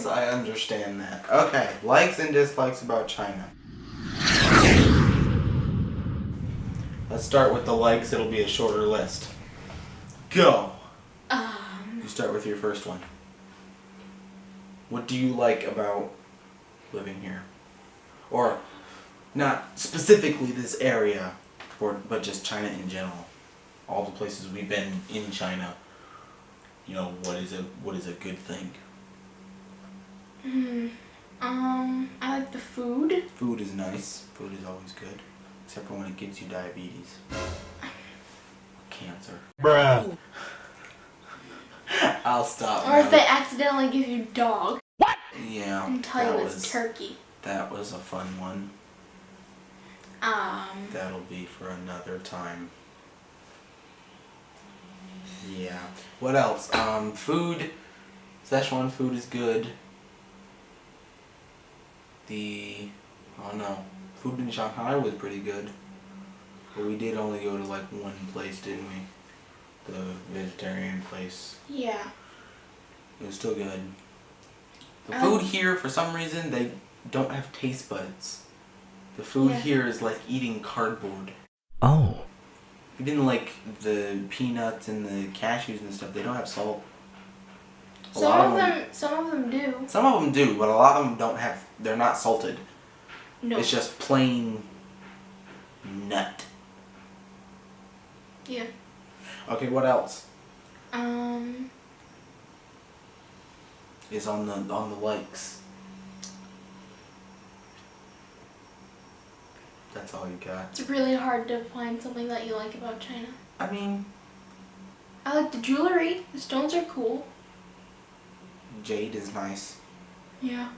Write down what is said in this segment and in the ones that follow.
Yes, I understand that. Okay, likes and dislikes about China. Let's start with the likes. It'll be a shorter list. Go. You start with your first one. What do you like about living here? Or not specifically this area, but just China in general. All the places we've been in China. You know, what is a good thing? I like the food. Food is nice. Food is always good. Except for when it gives you diabetes. Cancer. Bruh. I'll stop. Or if they accidentally give you dog. What? Yeah. And tell you it's turkey. That was a fun one. That'll be for another time. Yeah. What else? Food. Szechuan food is good. I don't know. Food in Shanghai was pretty good. But we did only go to like one place, didn't we? The vegetarian place. Yeah. It was still good. The food here, for some reason, they don't have taste buds. The food here is like eating cardboard. Oh. Even like the peanuts and the cashews and stuff, they don't have salt. Some of them do. Some of them do, but a lot of them don't have. They're not salted. No. It's just plain nut. Yeah. Okay, what else? Is on the likes. That's all you got. It's really hard to find something that you like about China. I mean, I like the jewelry. The stones are cool. jade is nice. Yeah.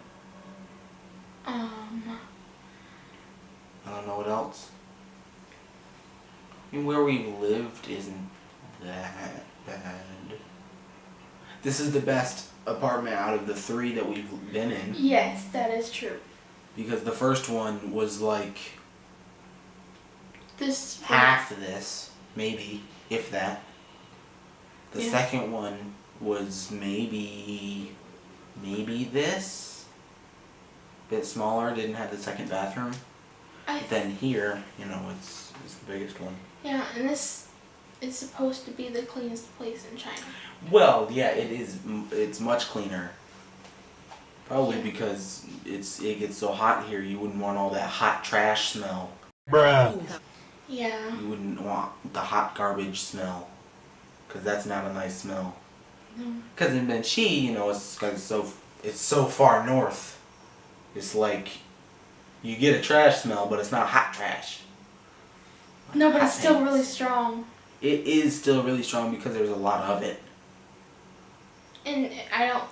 I don't know what else. I mean, where we lived isn't that bad. This is the best apartment out of the 3 that we've been in. Yes, that is true. Because the first one was like This half of this, maybe, if that. The Yeah. second one was maybe this. Bit smaller, didn't have the second bathroom. Then here, you know, it's the biggest one. Yeah, and this is supposed to be the cleanest place in China. Well, yeah, it is. It's much cleaner. Probably because it gets so hot here, you wouldn't want all that hot trash smell. Bruh. Yeah. You wouldn't want the hot garbage smell, because that's not a nice smell. No. Because in Benchi, you know, it's so far north. It's like you get a trash smell, but it's not hot trash. No, but Hot it's still things. really strong. It is still really strong because there's a lot of it. And I don't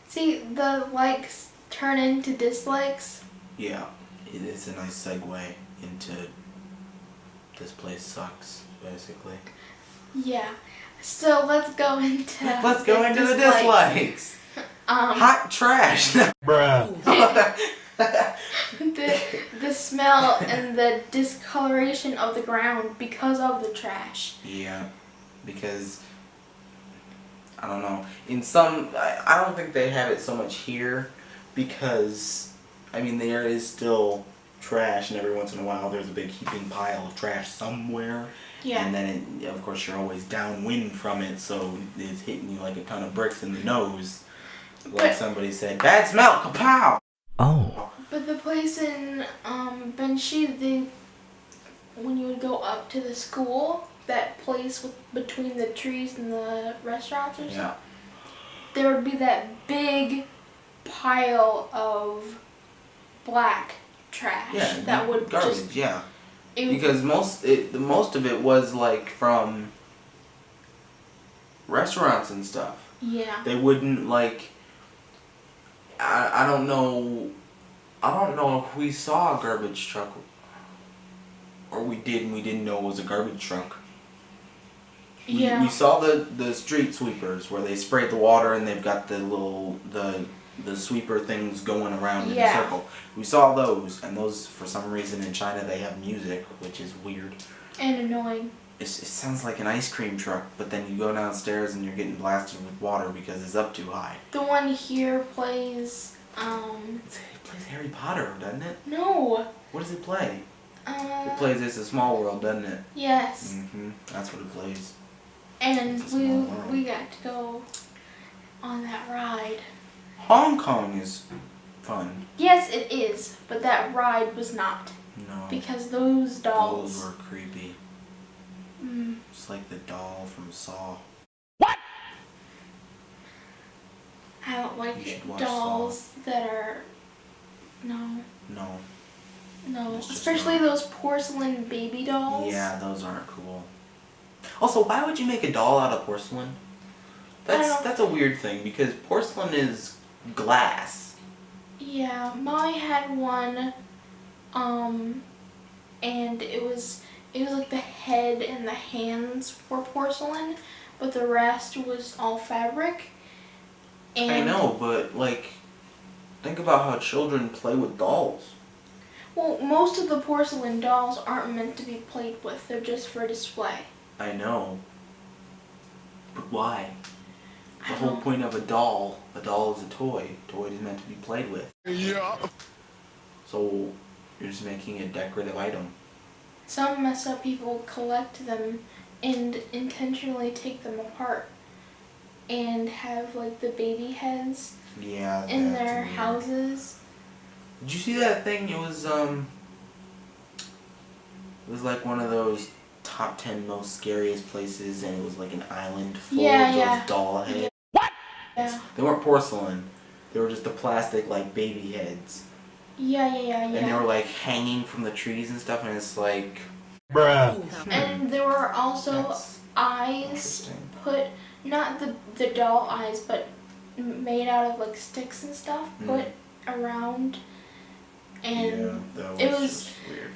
see the likes turn into dislikes. Yeah, it is a nice segue into this place sucks, basically. Yeah. So let's go into the dislikes. Hot trash. Bruh. the smell and the discoloration of the ground because of the trash. Yeah, because I don't know. In some, I don't think they have it so much here because, I mean, there is still trash, and every once in a while there's a big heaping pile of trash somewhere. Yeah. And then, of course, you're always downwind from it, so it's hitting you like a ton of bricks in the nose. Like somebody said, bad smell, kapow! Oh. But the place in Benshi, when you would go up to the school, that place between the trees and the restaurants or something, Yeah. there would be that big pile of black trash that would garbage, just yeah. Because most of it was like from restaurants and stuff. Yeah. They wouldn't like. I don't know. I don't know if we saw a garbage truck, or we did and we didn't know it was a garbage truck. We saw the street sweepers where they sprayed the water and they've got the little the sweeper things going around in a circle. We saw those, and those for some reason in China they have music, which is weird. And annoying. it sounds like an ice cream truck, but then you go downstairs and you're getting blasted with water because it's up too high. The one here plays, It plays Harry Potter, doesn't it? No. What does it play? It plays It's a Small World, doesn't it? Yes. That's what it plays. And we got to go on that ride. Hong Kong is fun. Yes, it is, but that ride was not. No. Because those dolls. Those were creepy. It's like the doll from Saw. I don't like watch dolls that are. No. No. Especially those porcelain baby dolls. Yeah, those aren't cool. Also, why would you make a doll out of porcelain? That's a weird thing because porcelain is glass. Yeah, Molly had one, and it was like the head and the hands were porcelain, but the rest was all fabric. And I know, but like, think about how children play with dolls. Well, most of the porcelain dolls aren't meant to be played with. They're just for display. I know. But why? The whole point of a doll is a toy. A toy is meant to be played with. Yeah. So, you're just making a decorative item. Some messed up people collect them and intentionally take them apart and have like the baby heads in their houses. Did you see that thing? It was like one of those top 10 most scariest places, and it was like an island full of those doll heads. What? Yeah. They weren't porcelain. They were just the plastic like baby heads. Yeah. And they were like hanging from the trees and stuff, and it's like, bruh. And there were also eyes put, not the doll eyes, but made out of like sticks and stuff put around. And that it was just weird.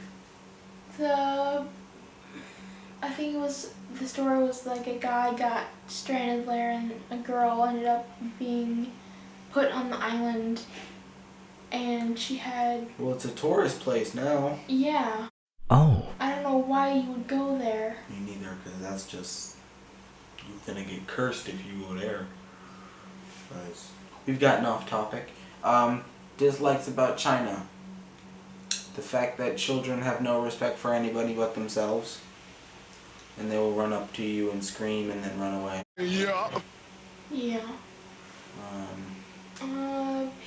I think it was, the story was like a guy got stranded there and a girl ended up being put on the island and she had... Well, it's a tourist place now. Yeah. Oh. I don't know why you would go there. Me neither, because that's just... You're gonna get cursed if you go there. Guys, we've gotten off topic. Dislikes about China. The fact that children have no respect for anybody but themselves. And they will run up to you and scream and then run away. Yeah.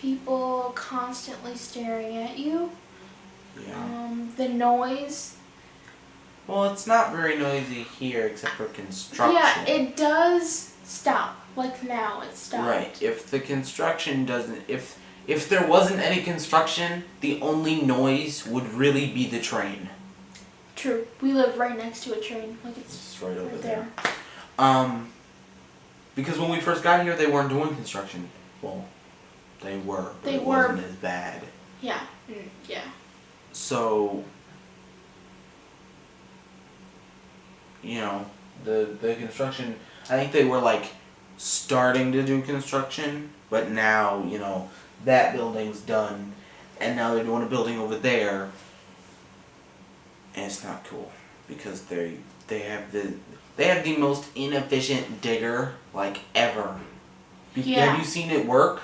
People constantly staring at you. Yeah. The noise. Well, it's not very noisy here except for construction. Yeah, it does stop. Like now, it stopped. Right. If the construction doesn't... If there wasn't any construction, the only noise would really be the train. True. We live right next to a train. Like it's right over there. Because when we first got here, they weren't doing construction. Well, they were. But it wasn't as bad. Yeah. Yeah. So, you know, the construction, I think they were like starting to do construction, but now, you know, that building's done, and now they're doing a building over there, and it's not cool because they have the most inefficient digger like ever. Yeah. Have you seen it work?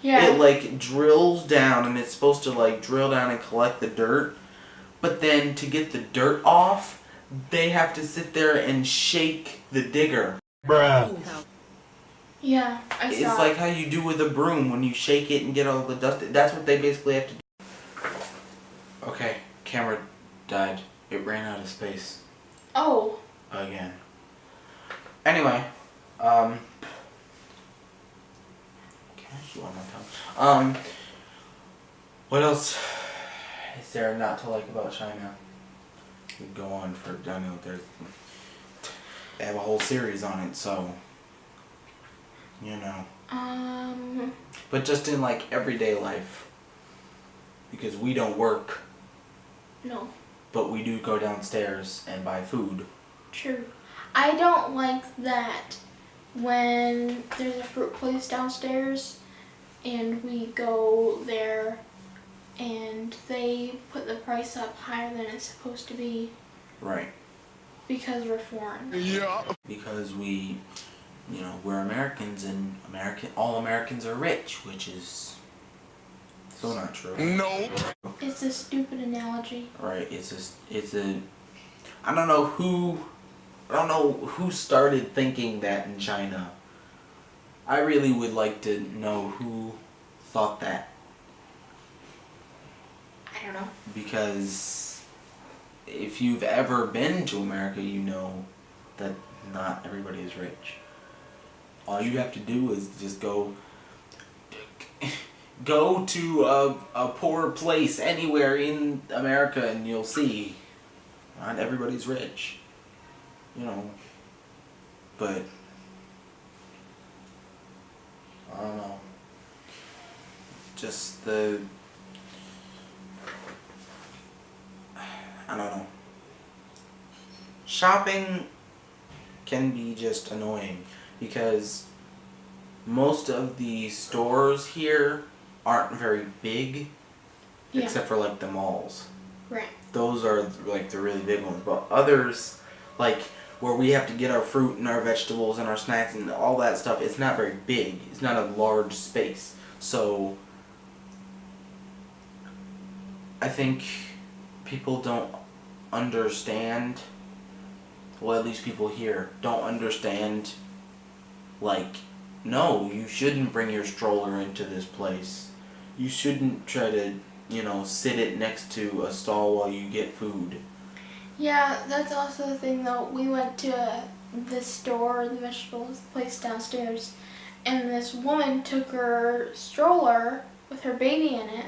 Yeah. It like drills down, and it's supposed to like drill down and collect the dirt, but then to get the dirt off, they have to sit there and shake the digger. Bruh. Yeah, I saw. It's like how you do with a broom when you shake it and get all the dust. That's what they basically have to do. Okay, camera died. It ran out of space. Oh. Again. Anyway, what else is there not to like about China? We could go on for, I know they have a whole series on it, so, you know. But just in like everyday life, because we don't work. No. But we do go downstairs and buy food. True. I don't like that when there's a fruit place downstairs and we go there and they put the price up higher than it's supposed to be. Right. Because we're foreign. Yeah. Because we're Americans, and all Americans are rich, which is so not true. Nope. It's a stupid analogy. Right, I don't know who started thinking that in China. I really would like to know who thought that. I don't know. Because if you've ever been to America, you know that not everybody is rich. All you have to do is just go to a poor place anywhere in America and you'll see not everybody's rich. But I don't know. Just I don't know. Shopping can be just annoying because most of the stores here aren't very big, Yeah. except for like the malls. Right. Those are like the really big ones, but others, like where we have to get our fruit and our vegetables and our snacks and all that stuff, it's not very big. It's not a large space. So I think people don't understand, well, at least people here don't understand, like, no, you shouldn't bring your stroller into this place. You shouldn't try to, sit it next to a stall while you get food. Yeah, that's also the thing though. We went to the store, the vegetables place downstairs, and this woman took her stroller with her baby in it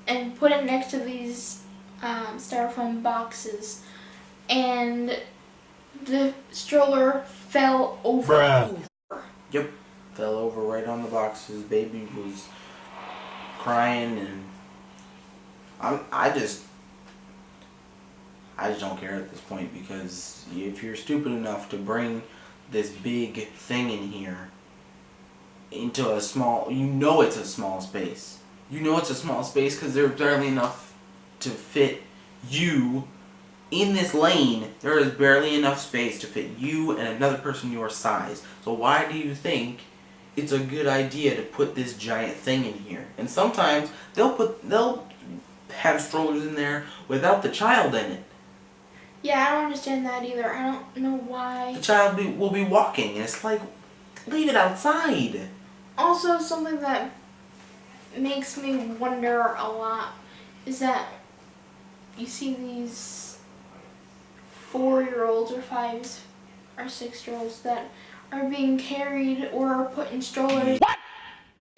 and put it next to these styrofoam boxes, and the stroller fell over. Bruh. Yep, fell over right on the boxes. Baby was crying, and I just don't care at this point, because if you're stupid enough to bring this big thing in here into a small, it's a small space. It's a small space because there's barely enough to fit you in this lane. There is barely enough space to fit you and another person your size. So why do you think it's a good idea to put this giant thing in here? And sometimes they'll have strollers in there without the child in it. Yeah, I don't understand that either. I don't know why. The child will be walking, and it's like, leave it outside. Also, something that makes me wonder a lot is that you see these 4-year-olds or 5 or 6-year-olds that are being carried or are put in strollers. What?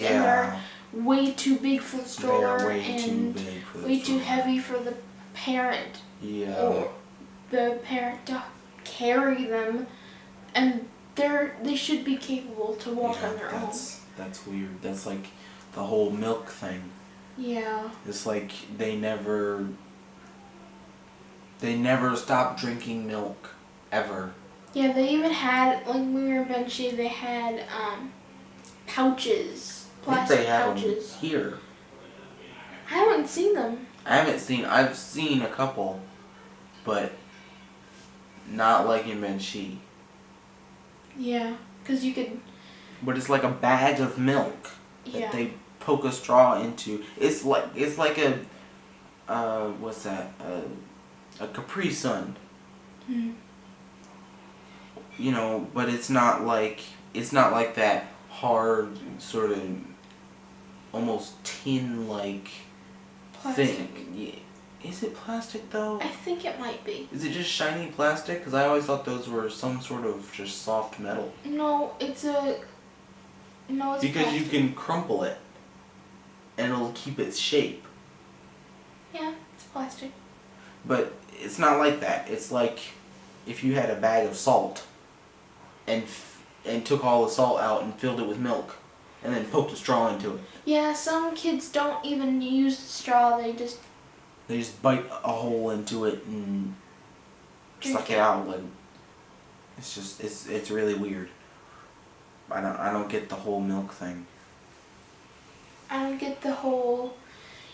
And they're way too big for the stroller, They're way and too big for the way too stroller. heavy for the parent. Yeah. Or the parent to carry them, and they should be capable to walk on their own. That's weird. That's like the whole milk thing. Yeah. It's like they never stopped drinking milk ever. Yeah, they even had, like when we were in Benchy, they had pouches, plastic I think they have pouches. them here. I haven't seen them. I've seen a couple, but not like in Benchi. Yeah, because you could. But it's like a bag of milk that they poke a straw into. It's like a what's that? A Capri Sun. Hmm. But it's not like that hard sort of almost tin-like thing. Yeah. Is it plastic though? I think it might be. Is it just shiny plastic? Because I always thought those were some sort of just soft metal. No, it's Because plastic. you can crumple it, and it'll keep its shape. Yeah, it's plastic. But it's not like that. It's like if you had a bag of salt, and took all the salt out and filled it with milk, and then poked a straw into it. Yeah, some kids don't even use the straw. They just bite a hole into it and suck it out. And it's just it's really weird. I don't get the whole milk thing. I don't get the whole.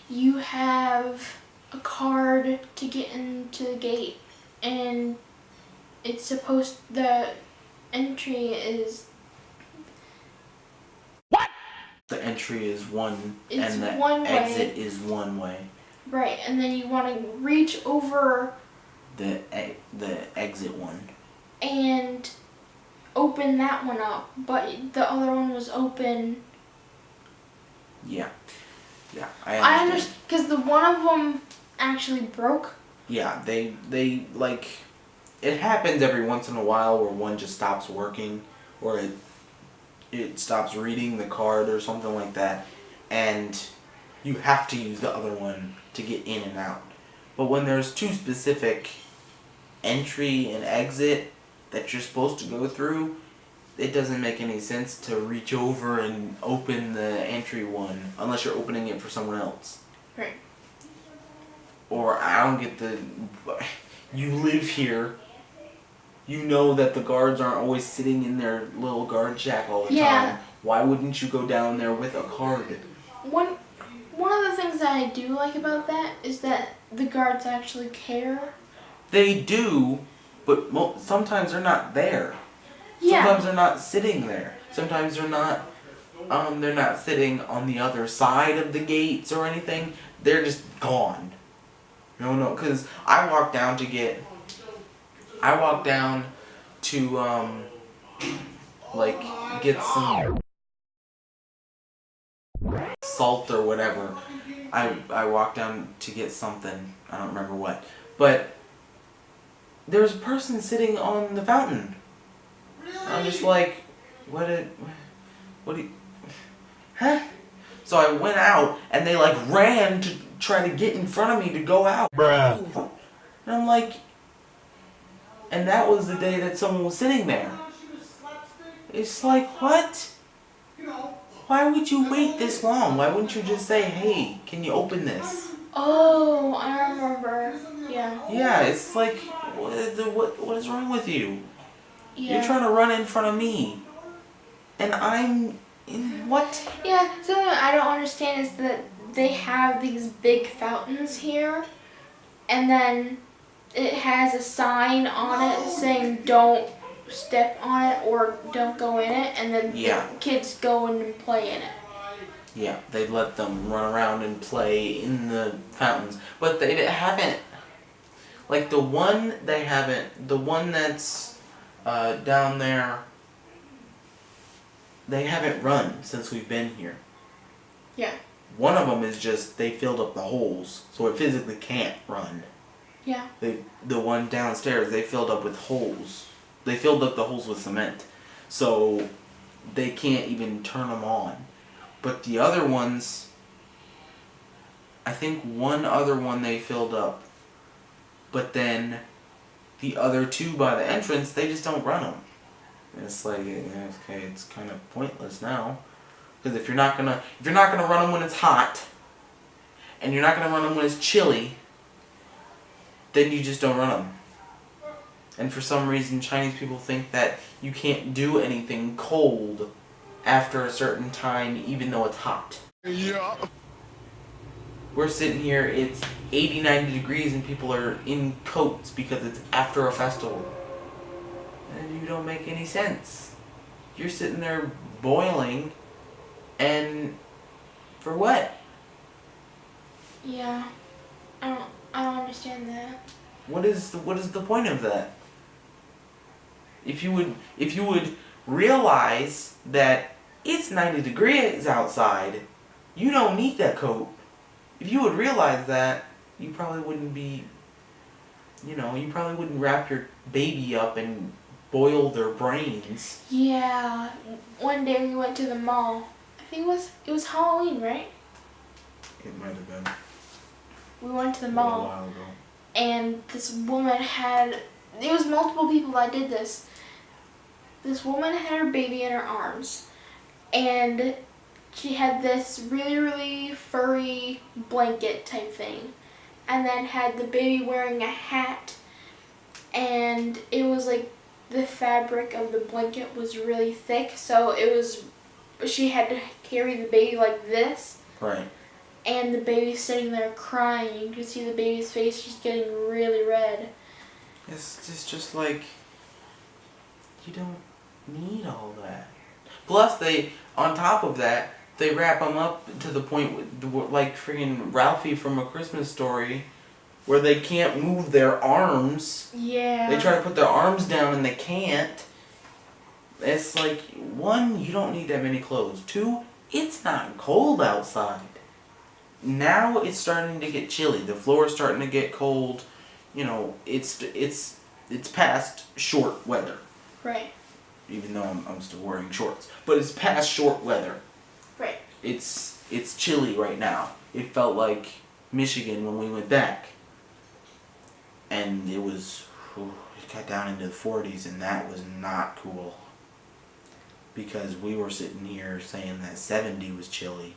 You have a card to get into the gate, and it's supposed, the entry is... What? The entry is one, it's and the one exit way. is one way. Right, and then you want to reach over... The exit one. And open that one up, but the other one was open. Yeah. Yeah, I understand, because the one of them actually broke. Yeah, they like, it happens every once in a while where one just stops working, or it stops reading the card or something like that, and you have to use the other one to get in and out. But when there's two specific entry and exit that you're supposed to go through, it doesn't make any sense to reach over and open the entry one unless you're opening it for someone else. Right. Or I don't get the... You live here. You know that the guards aren't always sitting in their little guard shack all the time. Why wouldn't you go down there with a card? One of the things that I do like about that is that the guards actually care. They do, but sometimes they're not there. Yeah. Sometimes they're not sitting there. Sometimes they're not sitting on the other side of the gates or anything. They're just gone. No, because I walked down to get some salt or whatever. I walked down to get something. I don't remember what. But there's a person sitting on the fountain. I'm just like, what do you, huh? So I went out, and they like ran to try to get in front of me to go out. Bruh. And I'm like, and that was the day that someone was sitting there. It's like, what? Why would you wait this long? Why wouldn't you just say, hey, can you open this? Oh, I remember. Yeah. Yeah, it's like, what is wrong with you? Yeah. You're trying to run in front of me. And I'm... what? Yeah, something I don't understand is that they have these big fountains here, and then it has a sign on it saying don't step on it or don't go in it, and then the kids go in and play in it. Yeah, they let them run around and play in the fountains. But they haven't... Like the one that's down there, they haven't run since we've been here. Yeah. One of them is just, they filled up the holes, so it physically can't run. Yeah. The one downstairs, they filled up with holes. They filled up the holes with cement, so they can't even turn them on. But the other ones, I think one other one they filled up, but then the other two by the entrance, they just don't run them. And it's like, okay, it's kind of pointless now, because if you're not gonna run them when it's hot, and you're not gonna run them when it's chilly, then you just don't run them. And for some reason, Chinese people think that you can't do anything cold after a certain time, even though it's hot. Yeah. We're sitting here, it's 80, 90 degrees, and people are in coats because it's after a festival. And you don't make any sense. You're sitting there boiling, and for what? Yeah. I don't understand that. What is the point of that? If you would realize that it's 90 degrees outside, you don't need that coat. If you would realize that, you probably wouldn't be, you probably wouldn't wrap your baby up and boil their brains. Yeah. One day we went to the mall. I think it was Halloween, right? It might have been. We went to the A mall. while ago. And this woman it was multiple people that did this. This woman had her baby in her arms, and she had this really, really furry blanket type thing, and then had the baby wearing a hat, and it was like the fabric of the blanket was really thick, so she had to carry the baby like this. Right. And the baby's sitting there crying. You can see the baby's face just getting really red. It's just like, You don't need all that. Plus, on top of that, they wrap them up to the point like freaking Ralphie from A Christmas Story, where they can't move their arms. Yeah. They try to put their arms down and they can't. It's like, one, you don't need that many clothes. Two, it's not cold outside. Now it's starting to get chilly. The floor is starting to get cold. You know, it's past short weather. Right. Even though I'm still wearing shorts, but it's past short weather. Right. It's chilly right now. It felt like Michigan when we went back, and it got down into the 40s, and that was not cool. Because we were sitting here saying that 70 was chilly.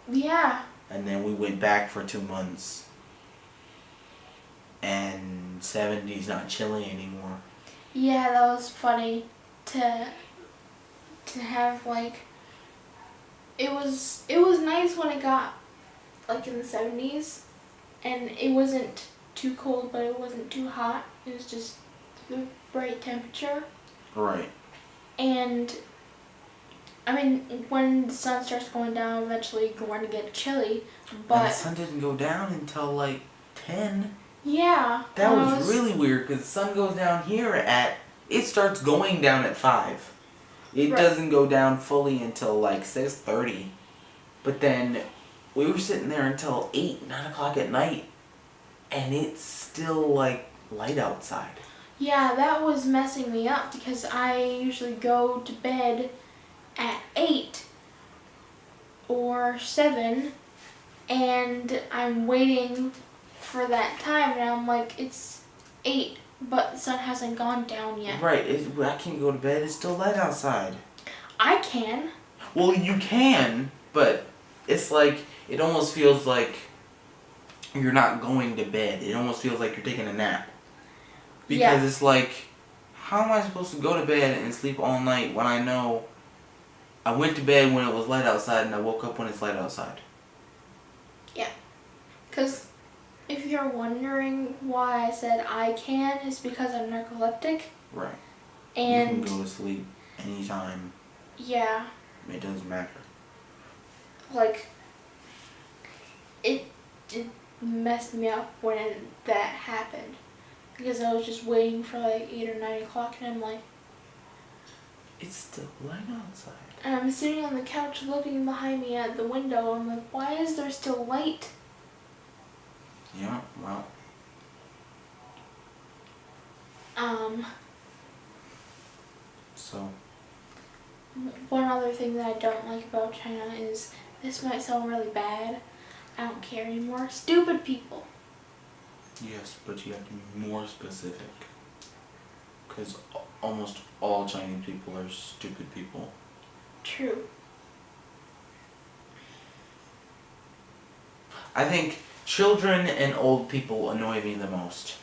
Yeah. And then we went back for 2 months, and 70's not chilly anymore. Yeah, that was funny to have, like, it was nice when it got like in the 70s, and it wasn't too cold but it wasn't too hot. It was just the right temperature. Right. And I mean, when the sun starts going down, eventually you're going to get chilly, but and the sun didn't go down until like 10. Yeah. That was really weird because the sun goes down here it starts going down at 5. It Right. doesn't go down fully until like 6:30. But then we were sitting there until 8, 9 o'clock at night, and it's still like light outside. Yeah, that was messing me up because I usually go to bed at 8 or 7, and I'm waiting for that time, and I'm like, it's 8, but the sun hasn't gone down yet. Right, I can't go to bed, it's still light outside. I can. Well, you can, but it's like, it almost feels like you're not going to bed. It almost feels like you're taking a nap. Because It's like, how am I supposed to go to bed and sleep all night when I know I went to bed when it was light outside and I woke up when it's light outside? Yeah. Because if you're wondering why I said I can, it's because I'm narcoleptic. Right. And you can go to sleep anytime. Yeah. It doesn't matter. Like, it messed me up when that happened. Because I was just waiting for like 8 or 9 o'clock, and I'm like, it's still light outside. And I'm sitting on the couch looking behind me at the window. I'm like, why is there still light? Yeah, well. So. One other thing that I don't like about China is, this might sound really bad, I don't care anymore. Stupid people. Yes, but you have to be more specific. Because almost all Chinese people are stupid people. True. I think children and old people annoy me the most.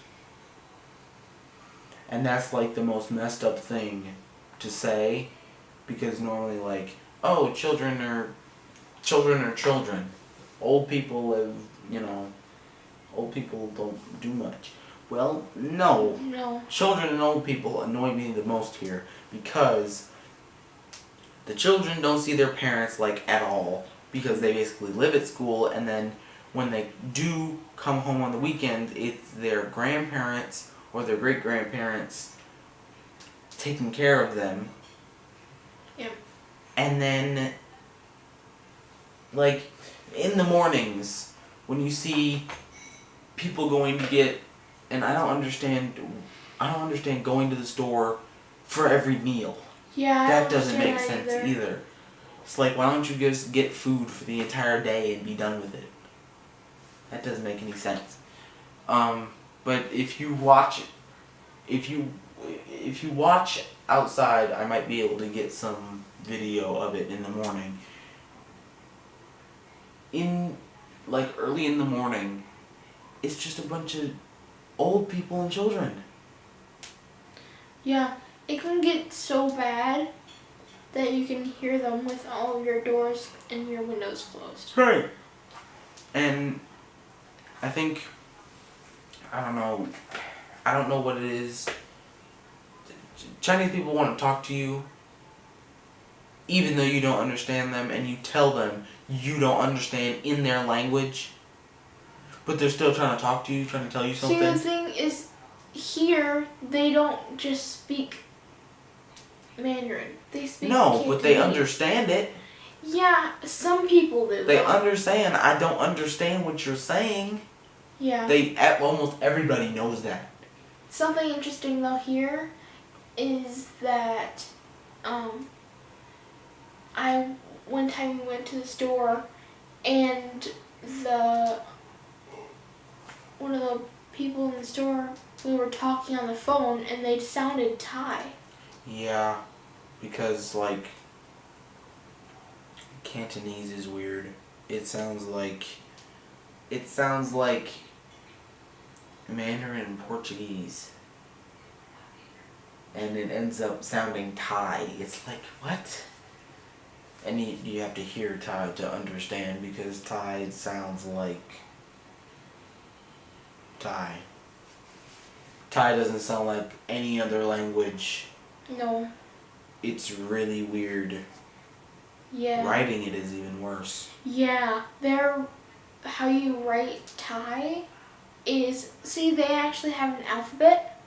And that's like the most messed up thing to say, because normally like, oh, children are children. Old people live, old people don't do much. Well, no. No. Children and old people annoy me the most here because the children don't see their parents like at all because they basically live at school, and then when they do come home on the weekend, it's their grandparents or their great-grandparents taking care of them. Yep. And then, like, in the mornings, when you see people going to get, and I don't understand going to the store for every meal. Yeah, That doesn't make sense either. It's like, why don't you just get food for the entire day and be done with it? That doesn't make any sense. But if you watch outside, I might be able to get some video of it in the morning. Early in the morning, it's just a bunch of old people and children. Yeah, it can get so bad that you can hear them with all of your doors and your windows closed. Right. And I don't know what it is. Chinese people want to talk to you even though you don't understand them, and you tell them you don't understand in their language, but they're still trying to talk to you, trying to tell you something. See, the thing is, here, they don't just speak Mandarin. They speak No, but they Cantonese. understand it. Yeah, some people do. They though. understand. I don't understand what you're saying. Yeah. Almost everybody knows that. Something interesting though here is that one time we went to the store and one of the people in the store, we were talking on the phone and they sounded Thai. Yeah, because like Cantonese is weird. It sounds like Mandarin and Portuguese. And it ends up sounding Thai. It's like, what? And you have to hear Thai to understand, because Thai sounds like Thai. Thai doesn't sound like any other language. No. It's really weird. Yeah. Writing it is even worse. Yeah. How you write Thai is, see, they actually have an alphabet.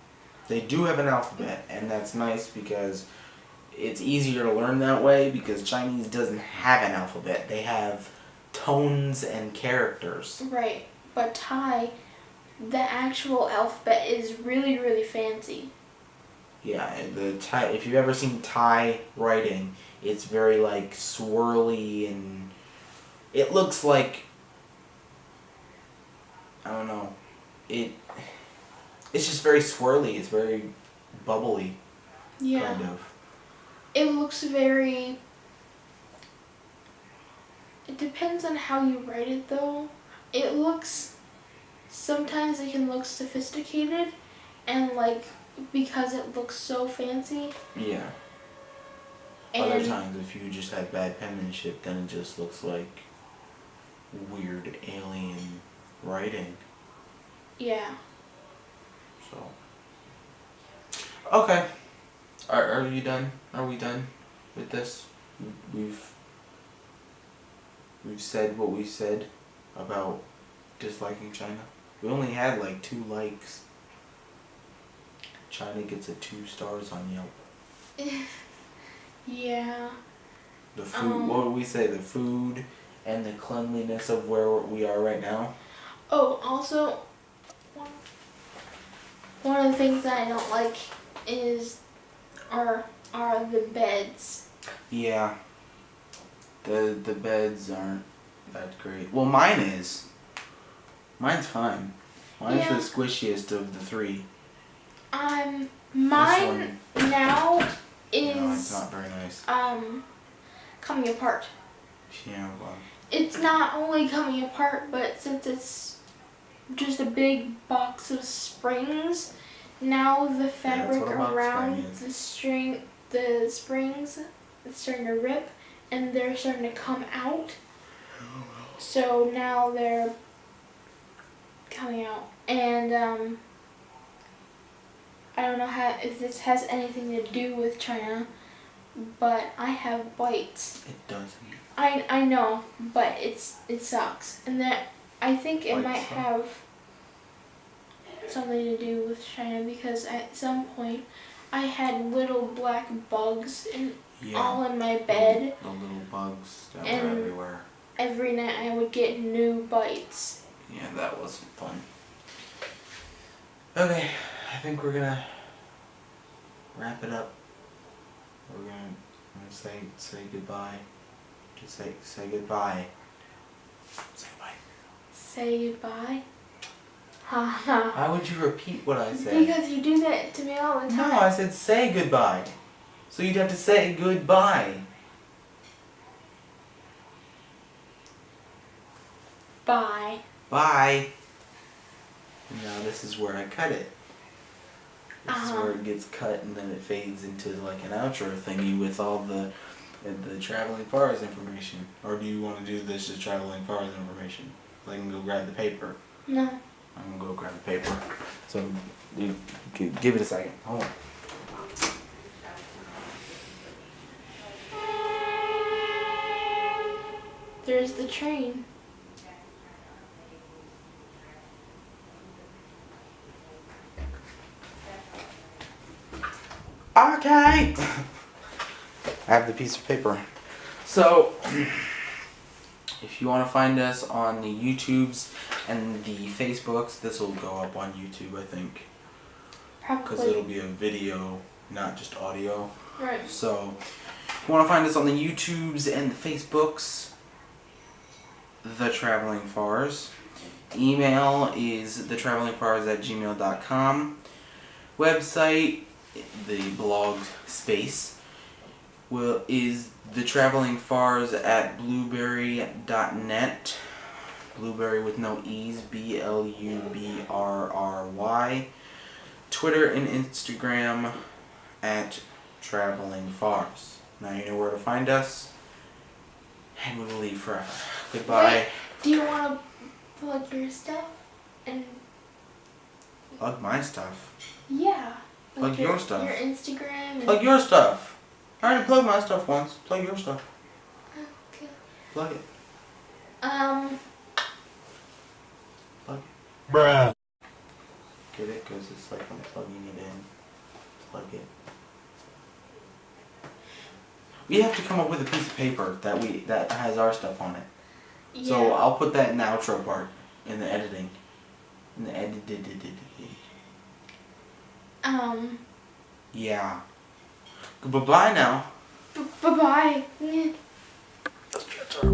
They do have an alphabet, and that's nice because it's easier to learn that way, because Chinese doesn't have an alphabet. They have tones and characters. Right. But Thai, the actual alphabet is really, really fancy. Yeah, the Thai, if you've ever seen Thai writing, it's very like swirly, and it looks like, I don't know, it's just very swirly. It's very bubbly. Yeah. Kind of. It looks very... It depends on how you write it though. It looks... Sometimes it can look sophisticated and like, because it looks so fancy. Yeah. And Other times, if you just have bad penmanship, then it just looks like weird alien writing. yeah. So. Okay. Are you done? Are we done with this? We've said what we said about disliking China. We only had like 2 likes. China gets a 2 stars on Yelp. Yeah. The food, what would we say? The food and the cleanliness of where we are right now. Oh, also, one of the things that I don't like are the beds. Yeah. The beds aren't that great. Well, mine is. Mine's fine. Mine's Yeah. the squishiest of the 3. Mine now No, it's is not very nice. coming apart. Yeah, well. It's not only coming apart, but since it's just a big box of springs, now the fabric what a box around spring is. the springs is starting to rip, and they're starting to come out. So now they're coming out, and I don't know if this has anything to do with China, but I have bites. It doesn't. I know, but it sucks, and that I think it Bites might suck. have something to do with China, because at some point I had little black bugs all in my bed. The little bugs that And- were everywhere. Every night I would get new bites. Yeah, that wasn't fun. Okay, I think we're gonna wrap it up. We're gonna say goodbye. Just say goodbye. Say bye. Say goodbye. Haha. Why would you repeat what I said? Because you do that to me all the time. No, I said say goodbye. So you'd have to say goodbye. Bye. Bye. Now this is where I cut it. This is Uh-huh. where it gets cut, and then it fades into like an outro thingy with all the traveling fars information. Or do you want to do this as traveling fars information? So I can go grab the paper. No. I'm gonna go grab the paper. So give it a second. Hold on. There's the train. Okay. I have the piece of paper. So, if you want to find us on the YouTubes and the Facebooks, this will go up on YouTube, I think. Because it'll be a video, not just audio. Right. So, if you want to find us on the YouTubes and the Facebooks, The Traveling Fars. Email is thetravelingfars@gmail.com. Website, the blog space, is thetravelingfars@blueberry.net. Blueberry with no E's, BLUBRRY. Twitter and Instagram @travelingfars. Now you know where to find us, and we will leave forever. Goodbye. Wait, do you want to plug your stuff? And Plug my stuff. yeah. Plug your stuff. Your Instagram. And Plug your stuff. I already plugged my stuff once. Plug your stuff. Okay. Plug it. Plug it. Bruh. Get it? Because it's like I'm plugging it in. Plug it. We have to come up with a piece of paper that has our stuff on it. Yeah. So I'll put that in the outro part, in the editing. In the Yeah. Bye-bye now. Bye-bye. Let's get our